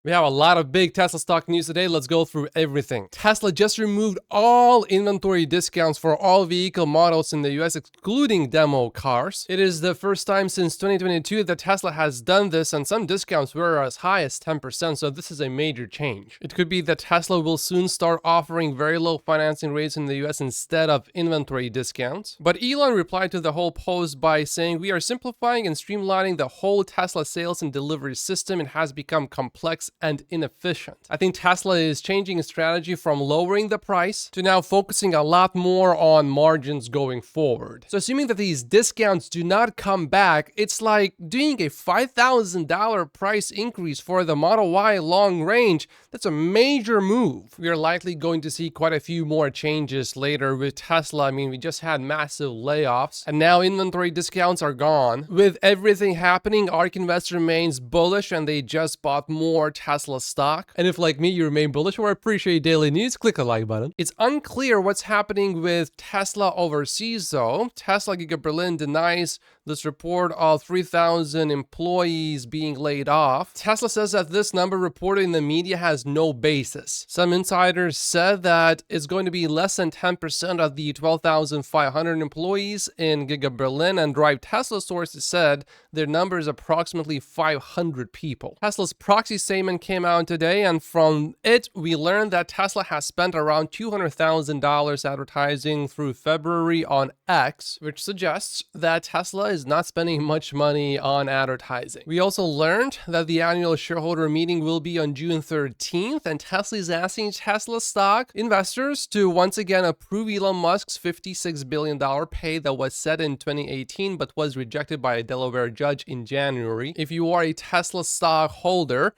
We have a lot of big Tesla stock news today. Let's go through everything. Tesla just removed all inventory discounts for all vehicle models in the US, excluding demo cars. It is the first time since 2022 that Tesla has done this, and some discounts were as high as 10%, so this is a major change. It could be that Tesla will soon start offering very low financing rates in the US instead of inventory discounts. But Elon replied to the whole post by saying, "We are simplifying and streamlining the whole Tesla sales and delivery system. It has become complex and inefficient." I think Tesla is changing its strategy from lowering the price to now focusing a lot more on margins going forward. So assuming that these discounts do not come back, it's like doing a $5,000 price increase for the Model Y long range. That's a major move. We are likely going to see quite a few more changes later with Tesla. I mean, we just had massive layoffs and now inventory discounts are gone. With everything happening, ARK Invest remains bullish and they just bought more Tesla stock. And if, like me, you remain bullish or appreciate daily news, click the like button. It's unclear what's happening with Tesla overseas though. Tesla Giga Berlin denies this report of 3,000 employees being laid off. Tesla says that this number reported in the media has no basis. Some insiders said that it's going to be less than 10% of the 12,500 employees in Giga Berlin, and Drive Tesla sources said their number is approximately 500 people. Tesla's proxy statement came out today, and from it, we learned that Tesla has spent around $200,000 advertising through February on X, which suggests that Tesla is not spending much money on advertising. We also learned that the annual shareholder meeting will be on June 13th, and Tesla is asking Tesla stock investors to once again approve Elon Musk's $56 billion pay that was set in 2018 but was rejected by a Delaware judge in January. If you are a Tesla stock holder,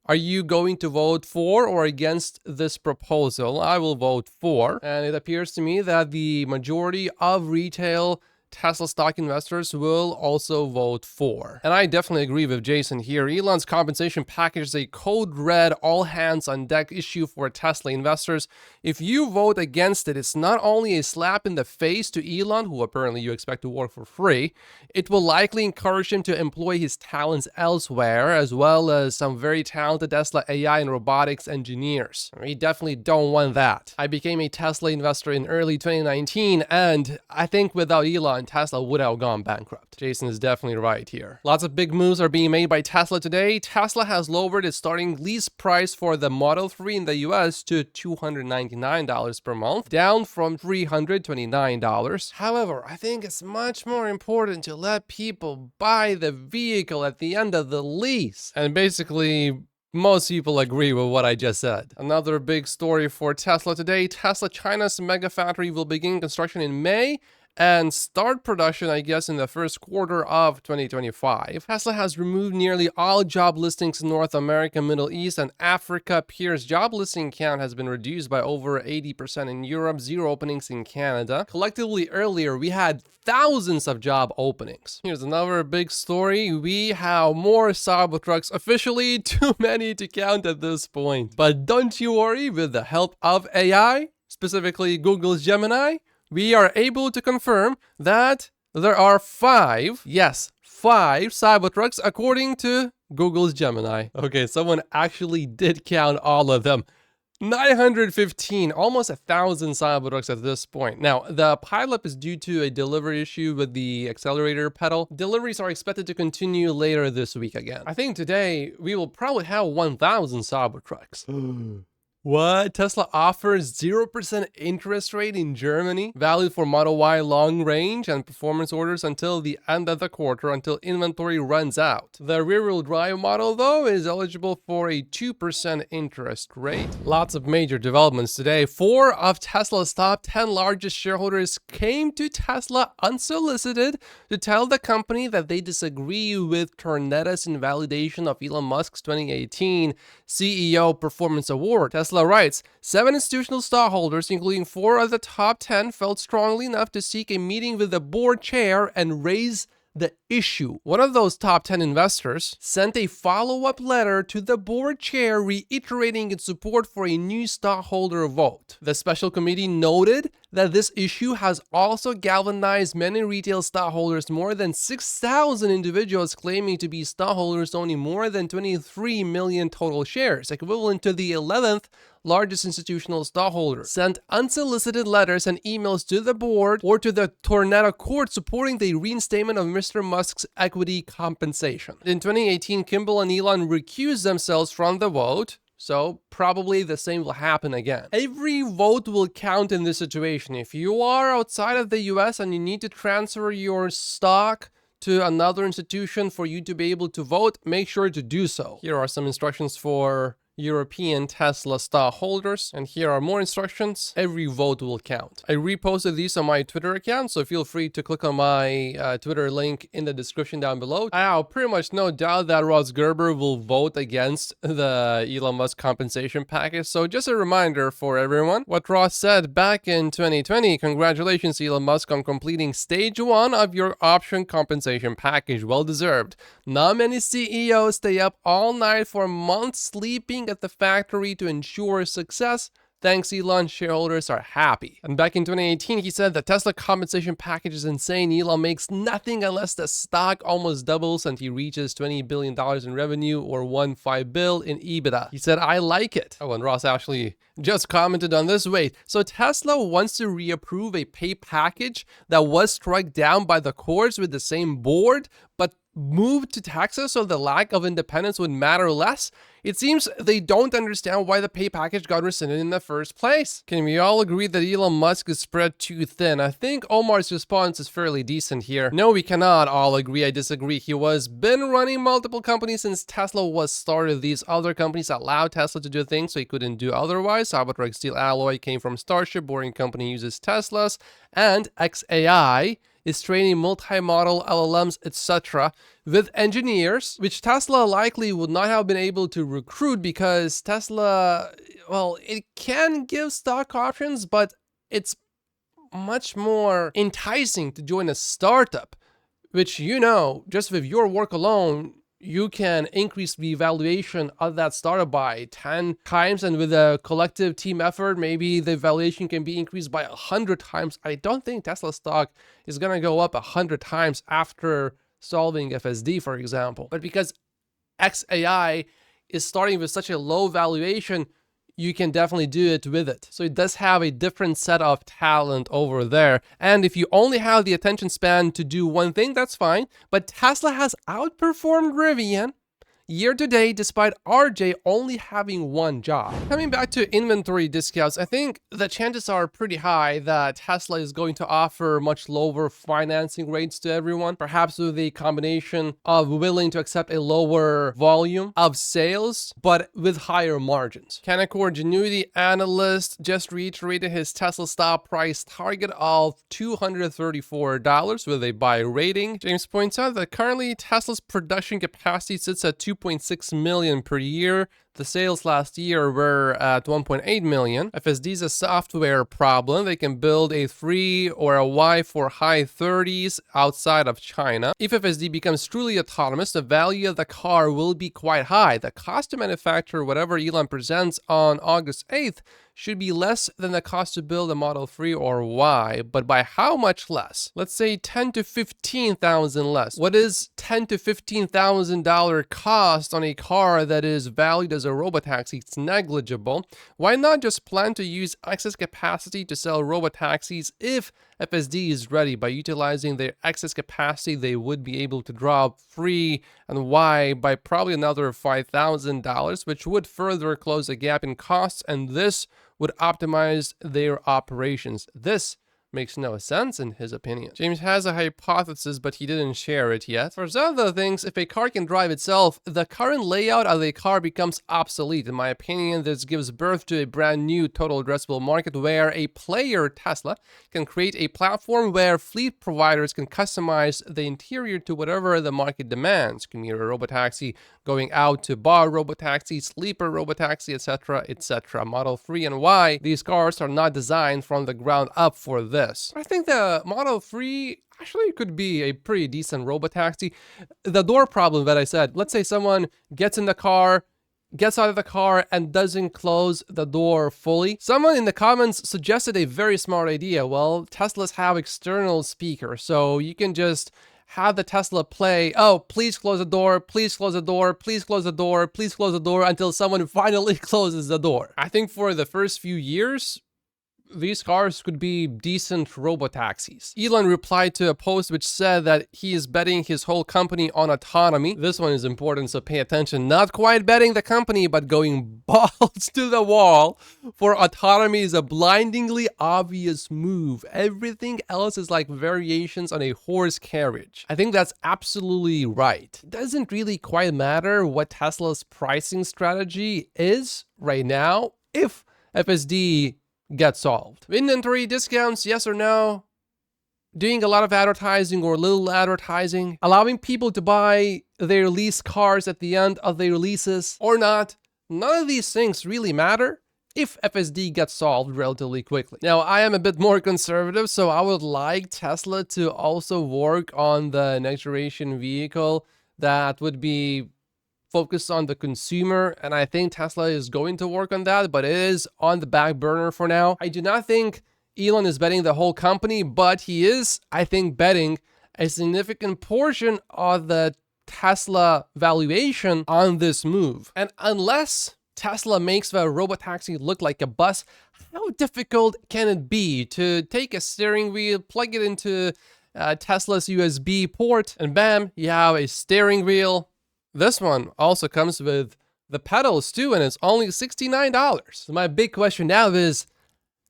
are you going to vote for or against this proposal? I will vote for. And it appears to me that the majority of retail Tesla stock investors will also vote for. And I definitely agree with Jason here. Elon's compensation package is a code red, all hands on deck issue for Tesla investors. If you vote against it, it's not only a slap in the face to Elon, who apparently you expect to work for free, it will likely encourage him to employ his talents elsewhere, as well as some very talented Tesla AI and robotics engineers. We definitely don't want that. I became a Tesla investor in early 2019, and I think without Elon, Tesla would have gone bankrupt. Jason is definitely right here. Lots of big moves are being made by Tesla today. Tesla has lowered its starting lease price for the Model 3 in the US to $299 per month, down from $329. However, I think it's much more important to let people buy the vehicle at the end of the lease. And basically, most people agree with what I just said. Another big story for Tesla today. Tesla China's mega factory will begin construction in May and start production, I guess, in the first quarter of 2025. Tesla has removed nearly all job listings in North America, Middle East, and Africa. Peers' job listing count has been reduced by over 80% in Europe, 0 openings in Canada. Collectively, earlier, we had thousands of job openings. Here's another big story. We have more Cybertrucks, officially too many to count at this point. But don't you worry, with the help of AI, specifically Google's Gemini, we are able to confirm that there are 5 Cybertrucks according to Google's Gemini. Okay, someone actually did count all of them. 915, almost 1,000 Cybertrucks at this point. Now, the pileup is due to a delivery issue with the accelerator pedal. Deliveries are expected to continue later this week again. I think today we will probably have 1,000 Cybertrucks. What? Tesla offers 0% interest rate in Germany, valid for Model Y long range and performance orders until the end of the quarter, until inventory runs out. The rear-wheel drive model, though, is eligible for a 2% interest rate. Lots of major developments today. 4 of Tesla's top 10 largest shareholders came to Tesla unsolicited to tell the company that they disagree with Tornetta's invalidation of Elon Musk's 2018 CEO Performance Award. Tesla writes, 7 institutional stockholders, including 4 of the top 10, felt strongly enough to seek a meeting with the board chair and raise the issue. One of those top 10 investors sent a follow-up letter to the board chair reiterating its support for a new stockholder vote. The special committee noted that this issue has also galvanized many retail stockholders, more than 6,000 individuals claiming to be stockholders owning more than 23 million total shares, equivalent to the 11th largest institutional stockholder, sent unsolicited letters and emails to the board or to the Tornado Court supporting the reinstatement of Mr. Musk's equity compensation. In 2018, Kimball and Elon recused themselves from the vote, so probably the same will happen again. Every vote will count in this situation. If you are outside of the US and you need to transfer your stock to another institution for you to be able to vote, make sure to do so. Here are some instructions for European Tesla stockholders, and here are more instructions. Every vote will count. I reposted these on my Twitter account, so feel free to click on my Twitter link in the description down below. I have pretty much no doubt that Ross Gerber will vote against the Elon Musk compensation package, so just a reminder for everyone what Ross said back in 2020. Congratulations, Elon Musk, on completing stage 1 of your option compensation package. Well deserved. Not many CEOs stay up all night for months sleeping at the factory to ensure success. Thanks, Elon. Shareholders are happy. And back in 2018, he said the Tesla compensation package is insane. Elon makes nothing unless the stock almost doubles and he reaches $20 billion in revenue or $15 billion in EBITDA. He said, I like it. Oh, and Ross actually just commented on this. Wait, so Tesla wants to reapprove a pay package that was struck down by the courts with the same board, but moved to Texas so the lack of independence would matter less? It seems they don't understand why the pay package got rescinded in the first place. Can we all agree that Elon Musk is spread too thin? I think Omar's response is fairly decent here. No, we cannot all agree. I disagree. He was been running multiple companies since Tesla was started. These other companies allowed Tesla to do things so he couldn't do otherwise. Cybertruck Steel Alloy came from Starship. Boring Company uses Teslas. And XAI is training multi-model LLMs, etc. with engineers, which Tesla likely would not have been able to recruit because Tesla, well, it can give stock options, but it's much more enticing to join a startup, which, you know, just with your work alone, you can increase the valuation of that startup by 10 times, and with a collective team effort, maybe the valuation can be increased by 100 times. I don't think Tesla stock is going to go up 100 times after solving FSD, for example. But because XAI is starting with such a low valuation, you can definitely do it with it. So it does have a different set of talent over there. And if you only have the attention span to do one thing, that's fine. But Tesla has outperformed Rivian year to date, despite RJ only having one job. Coming back to inventory discounts, I think the chances are pretty high that Tesla is going to offer much lower financing rates to everyone, perhaps with a combination of willing to accept a lower volume of sales, but with higher margins. Canaccord Genuity analyst just reiterated his Tesla stock price target of $234 with a buy rating. James points out that currently Tesla's production capacity sits at 2.6 million per year. The sales last year were at 1.8 million. FSD is a software problem. They can build a 3 or a Y for high 30s outside of China. If FSD becomes truly autonomous, the value of the car will be quite high. The cost to manufacture whatever Elon presents on August 8th should be less than the cost to build a Model 3 or Y, but by how much less? Let's say $10,000 to $15,000 less. What is $10,000 to $15,000 cost on a car that is valued as a robotaxi? It's negligible. Why not just plan to use excess capacity to sell robotaxis if FSD is ready? By utilizing their excess capacity, they would be able to drop 3 and Y by probably another $5,000, which would further close the gap in costs, and this would optimize their operations. This makes no sense in his opinion. James has a hypothesis, but he didn't share it yet. For some other things, if a car can drive itself, the current layout of a car becomes obsolete. In my opinion, this gives birth to a brand new total addressable market where a player, Tesla, can create a platform where fleet providers can customize the interior to whatever the market demands. Commuter robotaxi, going out to bar robotaxi, sleeper robotaxi, etc., etc. Model 3 and Y, these cars are not designed from the ground up for this. I think the Model 3 actually could be a pretty decent robotaxi. The door problem that I said, let's say someone gets in the car, gets out of the car and doesn't close the door fully. Someone in the comments suggested a very smart idea. Well, Teslas have external speakers, so you can just have the Tesla play, oh, please close the door, please close the door, please close the door, please close the door, until someone finally closes the door. I think for the first few years, these cars could be decent robotaxis. Elon replied to a post which said that he is betting his whole company on autonomy. This one is important, so pay attention. Not quite betting the company, but going balls to the wall for autonomy is a blindingly obvious move. Everything else is like variations on a horse carriage. I think that's absolutely right. It doesn't really quite matter what Tesla's pricing strategy is right now if FSD get solved. Inventory discounts, yes or no? Doing a lot of advertising or little advertising? Allowing people to buy their leased cars at the end of their leases or not? None of these things really matter if FSD gets solved relatively quickly. Now, I am a bit more conservative, so I would like Tesla to also work on the next generation vehicle that would be focus on the consumer, and I think Tesla is going to work on that, but it is on the back burner for now. I do not think Elon is betting the whole company, but he is, I think, betting a significant portion of the Tesla valuation on this move. And unless Tesla makes the robotaxi look like a bus, how difficult can it be to take a steering wheel, plug it into Tesla's USB port, and bam, you have a steering wheel. This one also comes with the pedals too, and it's only $69. So my big question now is,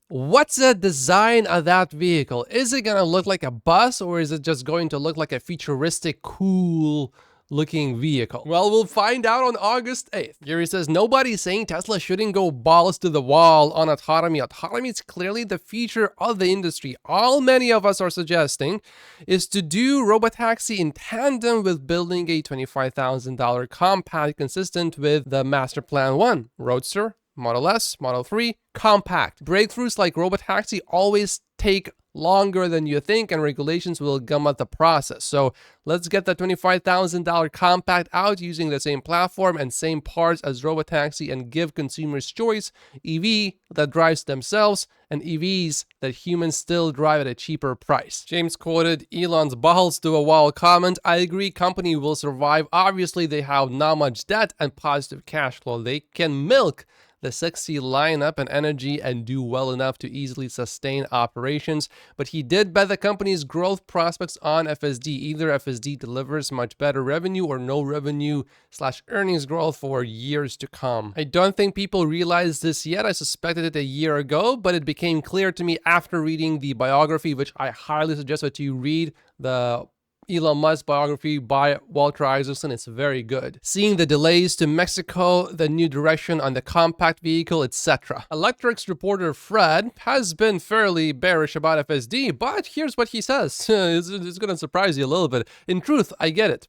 what's the design of that vehicle? Is it gonna look like a bus, or is it just going to look like a futuristic, cool looking vehicle? Well, we'll find out on August 8th. Gary says, nobody's saying Tesla shouldn't go balls to the wall on autonomy. Autonomy is clearly the future of the industry. All many of us are suggesting is to do robotaxi in tandem with building a $25,000 compact consistent with the Master Plan 1, Roadster, Model S, Model 3, compact. Breakthroughs like robotaxi always take longer than you think, and regulations will gum up the process. So let's get the $25,000 compact out using the same platform and same parts as robotaxi and give consumers choice. EV that drives themselves and EVs that humans still drive at a cheaper price. James quoted Elon's balls to a wall comment. I agree, company will survive. Obviously, they have not much debt and positive cash flow. They can milk the sexy lineup and energy and do well enough to easily sustain operations. But he did bet the company's growth prospects on FSD. Either FSD delivers much better revenue or no revenue / earnings growth for years to come. I don't think people realize this yet. I suspected it a year ago, but it became clear to me after reading the biography, which I highly suggest that you read, the Elon Musk biography by Walter Isaacson. It's very good. Seeing the delays to Mexico, the new direction on the compact vehicle, etc. Electrics reporter Fred has been fairly bearish about FSD, but here's what he says. It's going to surprise you a little bit. In truth, I get it.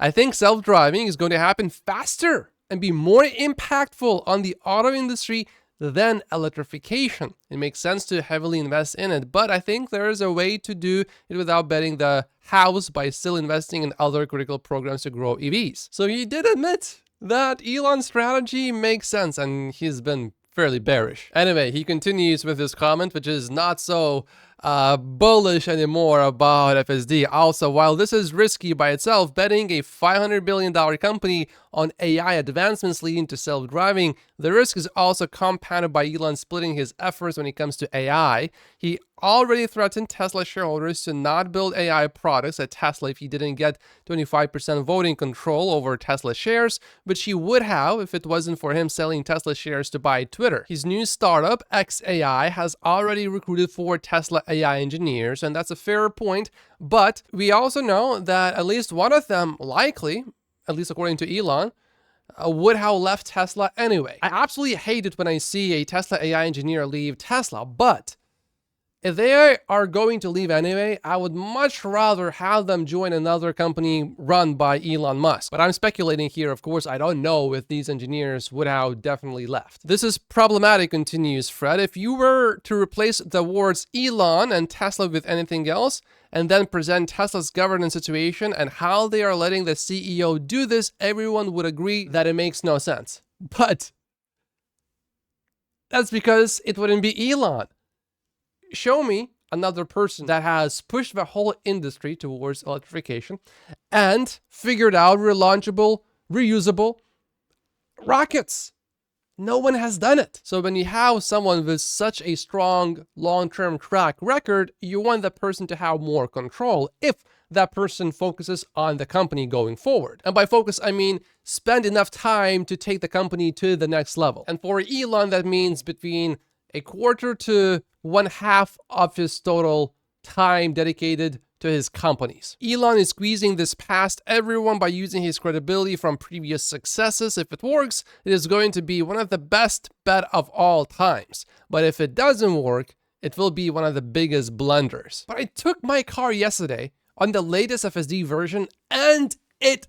I think self-driving is going to happen faster and be more impactful on the auto industry than electrification. It makes sense to heavily invest in it, but I think there is a way to do it without betting the house by still investing in other critical programs to grow EVs. So he did admit that Elon's strategy makes sense, and he's been fairly bearish. Anyway, he continues with his comment, which is not so bullish anymore about FSD. Also, while this is risky by itself, betting a $500 billion company on AI advancements leading to self-driving, the risk is also compounded by Elon splitting his efforts when it comes to AI. He already threatened Tesla shareholders to not build AI products at Tesla if he didn't get 25% voting control over Tesla shares, which he would have if it wasn't for him selling Tesla shares to buy Twitter. His new startup, XAI, has already recruited 4 Tesla AI engineers, and that's a fair point, but we also know that at least one of them likely, at least according to Elon, would have left Tesla anyway. I absolutely hate it when I see a Tesla AI engineer leave Tesla, but if they are going to leave anyway, I would much rather have them join another company run by Elon Musk. But I'm speculating here, of course. I don't know if these engineers would have definitely left. This is problematic, continues Fred. If you were to replace the words Elon and Tesla with anything else, and then present Tesla's governance situation and how they are letting the CEO do this, everyone would agree that it makes no sense. But that's because it wouldn't be Elon. Show me another person that has pushed the whole industry towards electrification and figured out relaunchable, reusable rockets. No one has done it. So when you have someone with such a strong long-term track record, you want that person to have more control if that person focuses on the company going forward. And by focus, I mean spend enough time to take the company to the next level. And for Elon, that means between a quarter to 1/2 of his total time dedicated to his companies. Elon is squeezing this past everyone by using his credibility from previous successes. If it works, it is going to be one of the best bet of all times. But if it doesn't work, it will be one of the biggest blunders. But I took my car yesterday on the latest FSD version, and it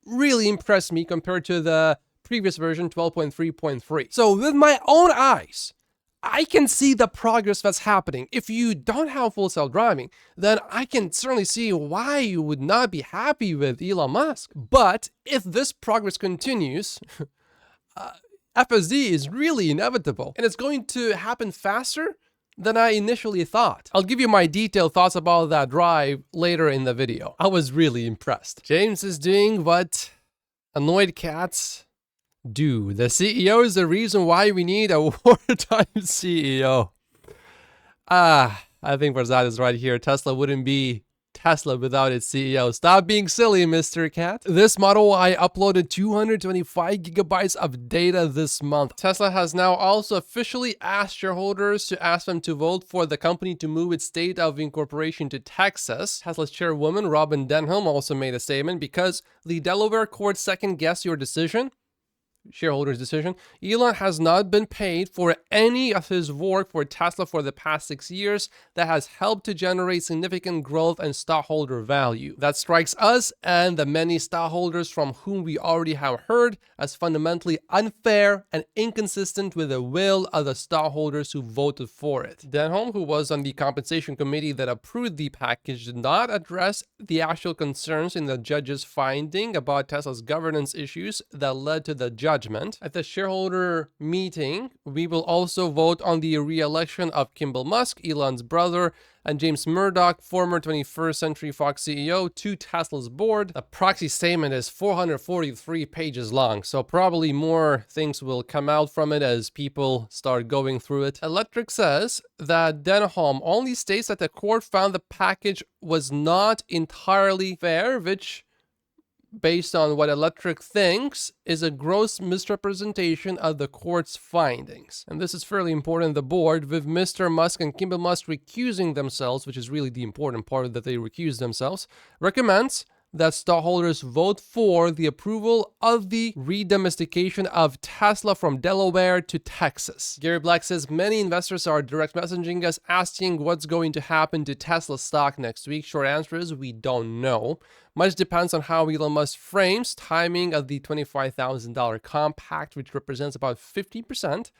really impressed me compared to the previous version, 12.3.3. So with my own eyes, I can see the progress that's happening. If you don't have full self-driving, then I can certainly see why you would not be happy with Elon Musk. But if this progress continues, FSD is really inevitable, and it's going to happen faster than I initially thought. I'll give you my detailed thoughts about that drive later in the video. I was really impressed. James is doing what annoyed cats do. The CEO is the reason why we need a wartime CEO. I think Farzad is right here. Tesla wouldn't be Tesla without its CEO. Stop being silly, Mr. Cat. This Model Y uploaded 225 gigabytes of data this month. Tesla has now also officially asked shareholders to ask them to vote for the company to move its state of incorporation to Texas. Tesla's chairwoman, Robin Denholm, also made a statement: because the Delaware court second-guessed your decision, shareholders' decision, Elon has not been paid for any of his work for Tesla for the past 6 years that has helped to generate significant growth and stockholder value. That strikes us and the many stockholders from whom we already have heard as fundamentally unfair and inconsistent with the will of the stockholders who voted for it. Denholm, who was on the compensation committee that approved the package, did not address the actual concerns in the judge's finding about Tesla's governance issues that led to the judgment. At the shareholder meeting, we will also vote on the re-election of Kimball Musk, Elon's brother, and James Murdoch, former 21st Century Fox CEO, to Tesla's board. The proxy statement is 443 pages long, so probably more things will come out from it as people start going through it. Electric says that Denholm only states that the court found the package was not entirely fair, which, based on what Electric thinks, is a gross misrepresentation of the court's findings. And this is fairly important. The board, with Mr. Musk and Kimball Musk recusing themselves, which is really the important part that they recuse themselves, recommends that stockholders vote for the approval of the re-domestication of Tesla from Delaware to Texas. Gary Black says many investors are direct messaging us asking what's going to happen to Tesla stock next week. Short answer is we don't know. Much depends on how Elon Musk frames timing of the $25,000 compact, which represents about 50%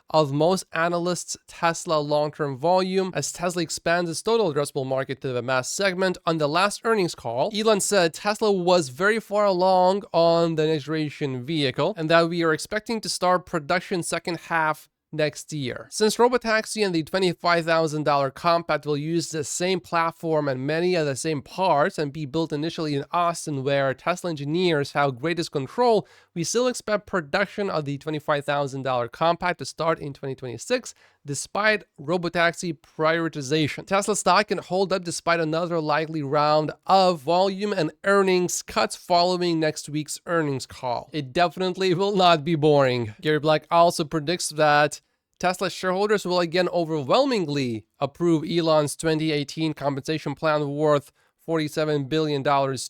of most analysts' Tesla long-term volume, as Tesla expands its total addressable market to the mass segment. On the last earnings call, Elon said Tesla was very far along on the next generation vehicle and that we are expecting to start production second half next year. Since Robotaxi and the $25,000 compact will use the same platform and many of the same parts and be built initially in Austin, where Tesla engineers have greatest control, we still expect production of the $25,000 compact to start in 2026, despite Robotaxi prioritization. Tesla stock can hold up despite another likely round of volume and earnings cuts following next week's earnings call. It definitely will not be boring. Gary Black also predicts that Tesla shareholders will again overwhelmingly approve Elon's 2018 compensation plan worth $47 billion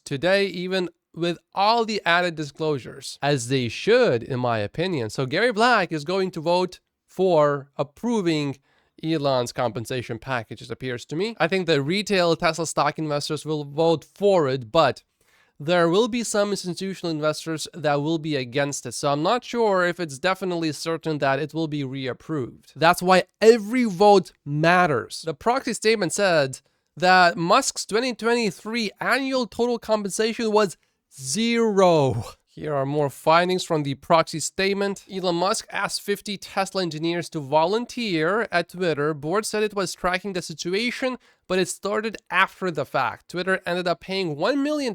today, even with all the added disclosures, as they should, in my opinion. So Gary Black is going to vote for approving Elon's compensation package, it appears to me. I think the retail Tesla stock investors will vote for it, but there will be some institutional investors that will be against it. So I'm not sure if it's definitely certain that it will be reapproved. That's why every vote matters. The proxy statement said that Musk's 2023 annual total compensation was 0. Here are more findings from the proxy statement. Elon Musk asked 50 Tesla engineers to volunteer at Twitter. Board said it was tracking the situation, but it started after the fact. Twitter ended up paying $1 million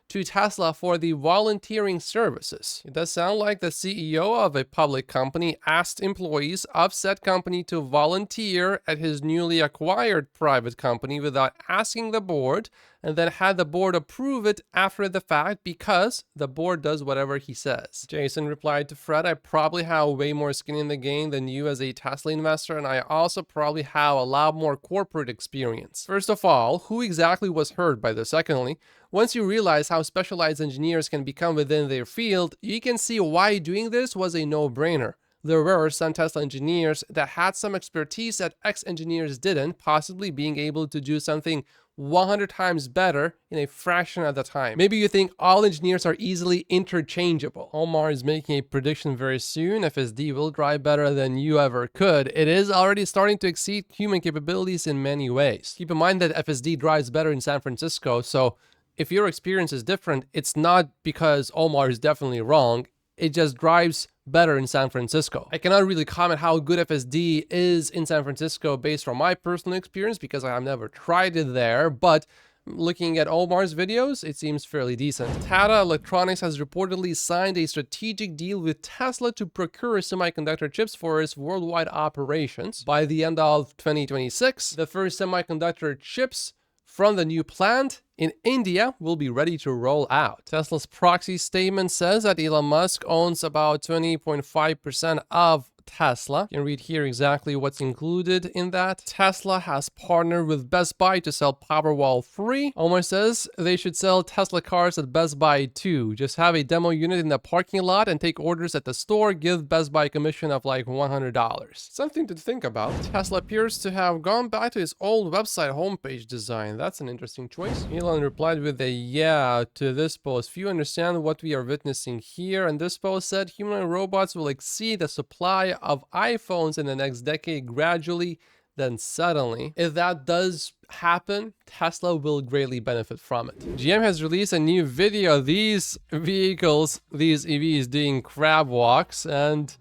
to Tesla for the volunteering services. It does sound like the CEO of a public company asked employees of said company to volunteer at his newly acquired private company without asking the board, and then had the board approve it after the fact because the board does whatever he says. Jason replied to Fred, I probably have way more skin in the game than you as a Tesla investor, and I also probably have a lot more corporate experience. First of all, who exactly was hurt by this? Secondly, once you realize how specialized engineers can become within their field, you can see why doing this was a no-brainer. There were some Tesla engineers that had some expertise that ex-engineers didn't, possibly being able to do something 100 times better in a fraction of the time. Maybe you think all engineers are easily interchangeable. Omar is making a prediction very soon. FSD will drive better than you ever could. It is already starting to exceed human capabilities in many ways. Keep in mind that FSD drives better in San Francisco, so if your experience is different, it's not because Omar is definitely wrong. It just drives better in San Francisco. I cannot really comment how good FSD is in San Francisco based on my personal experience because I have never tried it there, but looking at Omar's videos, it seems fairly decent. Tata Electronics has reportedly signed a strategic deal with Tesla to procure semiconductor chips for its worldwide operations. By the end of 2026, the first semiconductor chips from the new plant in India will be ready to roll out. Tesla's proxy statement says that Elon Musk owns about 20.5% of Tesla. You can read here exactly what's included in that. Tesla has partnered with Best Buy to sell Powerwall 3. Omar says they should sell Tesla cars at Best Buy too. Just have a demo unit in the parking lot and take orders at the store. Give Best Buy a commission of like $100. Something to think about. Tesla appears to have gone back to its old website homepage design. That's an interesting choice. Elon replied with a yeah to this post. Few understand what we are witnessing here. And this post said humanoid robots will exceed the supply of iPhones in the next decade gradually, then suddenly. If that does happen, Tesla will greatly benefit from it. GM has released a new video of these vehicles, these EVs doing crab walks, and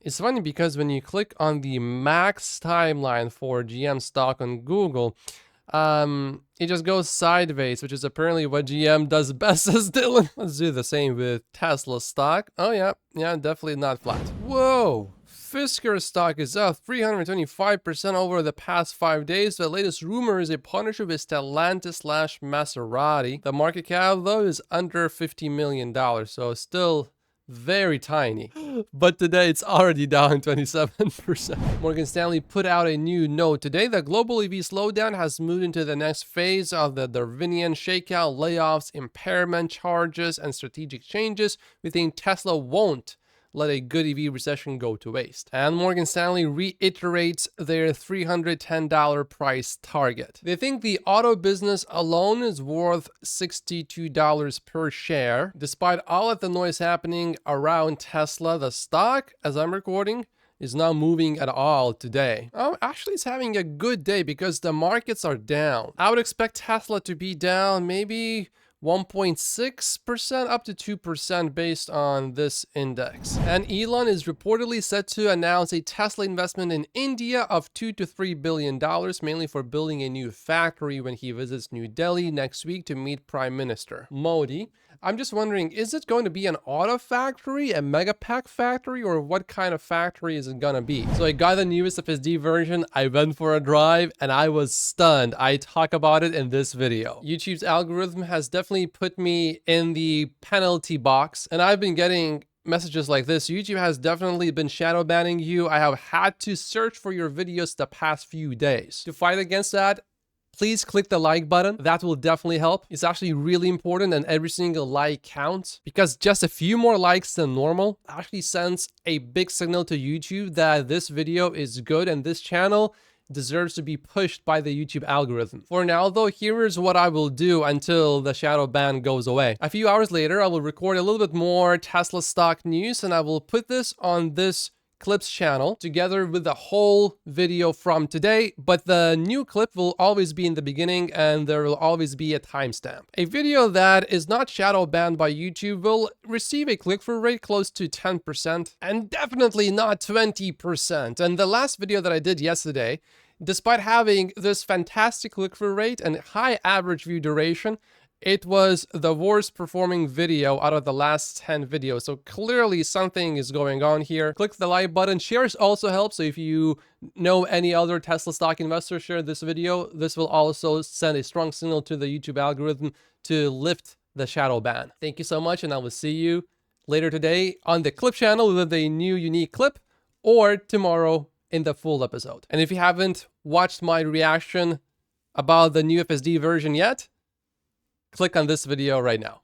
it's funny because when you click on the max timeline for GM stock on Google, it just goes sideways, which is apparently what GM does best, as Dylan. Let's do the same with Tesla stock. Oh yeah, definitely not flat. Whoa, Fisker stock is up 325% over the past 5 days. The latest rumor is a partnership with Stellantis/Maserati. The market cap though is under $50 million, so still very tiny, but today it's already down 27%. Morgan Stanley put out a new note today that global EV slowdown has moved into the next phase of the Darwinian shakeout, layoffs, impairment charges, and strategic changes. We think Tesla won't let a good EV recession go to waste. And Morgan Stanley reiterates their $310 price target. They think the auto business alone is worth $62 per share. Despite all of the noise happening around Tesla, the stock, as I'm recording, is not moving at all today. Actually, it's having a good day because the markets are down. I would expect Tesla to be down maybe 1.6% up to 2% based on this index. And Elon is reportedly set to announce a Tesla investment in India of $2 to $3 billion, mainly for building a new factory when he visits New Delhi next week to meet Prime Minister Modi. I'm just wondering, is it going to be an auto factory, a megapack factory, or what kind of factory is it gonna be? So I got the newest FSD version, I went for a drive, and I was stunned. I talk about it in this video. YouTube's algorithm has definitely put me in the penalty box, and I've been getting messages like this. YouTube has definitely been shadow banning you. I have had to search for your videos the past few days. To fight against that, please click the like button. That will definitely help. It's actually really important, and every single like counts, because just a few more likes than normal actually sends a big signal to YouTube that this video is good and this channel deserves to be pushed by the YouTube algorithm. For now though, here is what I will do until the shadow ban goes away. A few hours later, I will record a little bit more Tesla stock news, and I will put this on this clips channel together with the whole video from today, but the new clip will always be in the beginning and there will always be a timestamp. A video that is not shadow banned by YouTube will receive a click-through rate close to 10% and definitely not 20%. And the last video that I did yesterday, despite having this fantastic click-through rate and high average view duration, it was the worst performing video out of the last 10 videos. So clearly something is going on here. Click the like button. Shares also help. So if you know any other Tesla stock investor, share this video. This will also send a strong signal to the YouTube algorithm to lift the shadow ban. Thank you so much, and I will see you later today on the clip channel with a new unique clip, or tomorrow in the full episode. And if you haven't watched my reaction about the new FSD version yet, click on this video right now.